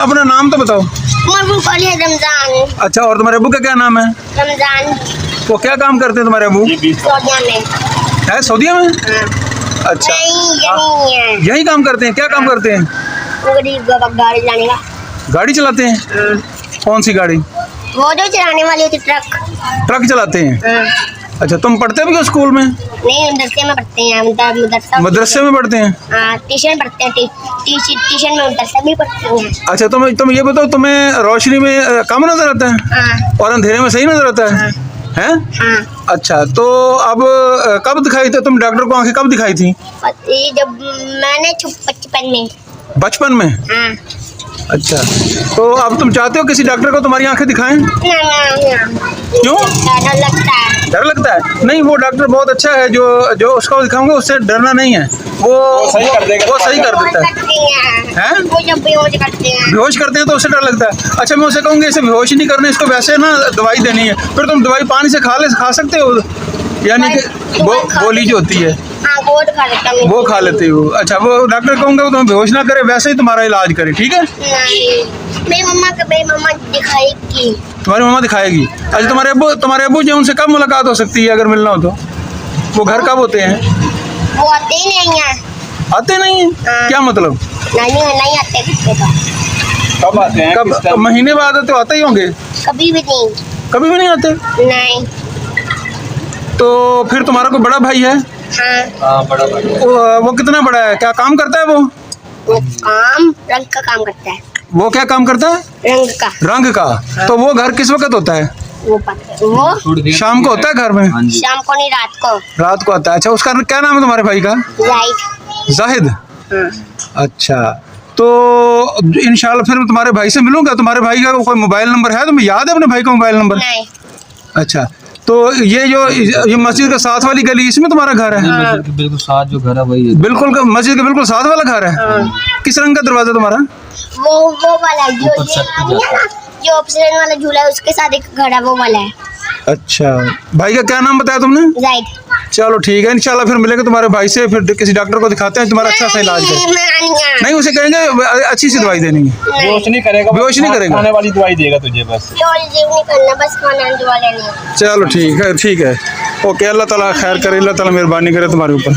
अपना नाम तो बताओ। रमजान। अच्छा, और तुम्हारे अबू का क्या नाम है? रमजान। वो क्या काम करते हैं तुम्हारे अबू? सऊदीया में। है सऊदीया में? हाँ। अच्छा, यही है। यही काम करते हैं? क्या काम करते हैं? गाड़ी चलाने का। गाड़ी चलाते हैं? कौन सी गाड़ी? वो जो चलाने वाली होती ट्रक। ट्रक चलाते हैं? अच्छा, तुम पढ़ते भी हो स्कूल में? नहीं, मदरसे में पढ़ते हैं। मदरसे में पढ़ते हैं? हाँ, ट्यूशन पढ़ते हैं। ट्यूशन में मदरसा भी पढ़ते हैं। अच्छा, तुम ये बताओ, तुम्हें रोशनी में कम नजर आता है? हाँ। और अंधेरे में सही नजर आता है? हैं? हाँ। अच्छा, तो अब कब दिखाई थी तुम डॉक्टर को आंखें, कब दिखाई थी? ये जब मैंने बचपन में। बचपन में? हाँ। अच्छा, तो अब तुम चाहते हो किसी डॉक्टर को तुम्हारी आंखें दिखाएं? ना। क्यों? डर लगता है। डर लगता है? नहीं, वो डॉक्टर बहुत अच्छा है, जो उसको दिखाऊंगा उससे डरना नहीं है। वो सही कर देगा, वो सही कर देता है। वो जब बेहोश करते हैं। बेहोश करते हैं तो उससे डर लगता है? अच्छा, मैं उसे कहूँगी इसे बेहोश नहीं करना, इसको वैसे ना दवाई देनी है। फिर तुम दवाई पानी से खा सकते हो, यानी कि वो गोली जो होती है वो खा लेते हो? अच्छा, वो डॉक्टर कहूँगा वो तुम्हें बेहोश ना करे, वैसे ही तुम्हारा इलाज करे, ठीक है? नहीं, मेरी मम्मा दिखाएगी। तुम्हारी मम्मा दिखाएगी? अच्छा, तुम्हारे अब्बू जो उनसे कब मुलाकात हो सकती है अगर मिलना हो तो? वो घर कब होते हैं? वो आते ही नहीं है। आते नहीं है? क्या मतलब? नहीं आते। कब आते हैं? कब? महीने बाद तो आते ही होंगे। कभी भी नहीं। कभी भी नहीं आते? नहीं। तो फिर तुम्हारा कोई बड़ा भाई है? हाँ, बड़ा भाई। वो कितना बड़ा है? क्या काम करता है वो? रंग का काम करता है। वो क्या काम करता है? रंग का। हाँ। तो वो घर किस वक्त होता है? वो शाम को होता है घर में? शाम को नहीं, रात को। रात को आता है। अच्छा, उसका क्या नाम है तुम्हारे भाई का? जाहिद। अच्छा, तो इंशाल्लाह फिर मैं तुम्हारे भाई से मिलूंगा। तुम्हारे भाई का कोई मोबाइल नंबर है? तुम्हें याद है अपने भाई का मोबाइल नंबर? नहीं। अच्छा, तो ये मस्जिद के साथ वाली गली, इसमें तुम्हारा घर है? मस्जिद के बिल्कुल साथ जो घर है वही है। बिल्कुल, मस्जिद के बिल्कुल साथ वाला घर है? किस रंग का दरवाजा तुम्हारा? वो वाला जो ऑप्शन वाला झूला है उसके साथ एक घर है, वो वाला है। अच्छा, भाई का क्या नाम बताया तुमने? जाहिद। चलो ठीक है, इंशाल्लाह फिर मिलेंगे तुम्हारे भाई से, फिर किसी डॉक्टर को दिखाते हैं, तुम्हारा अच्छा सा इलाज करें। नहीं, उसे कहेंगे अच्छी सी दवाई देनी है। बेहोश नहीं करेगा, बेहोश नहीं करेगा, खाने वाली दवाई देगा तुझे बस। नहीं करना, बस खाने वाला नहीं। चलो ठीक है। ओके, अल्लाह ताला खैर करे, अल्लाह ताला मेहरबानी करे तुम्हारे ऊपर।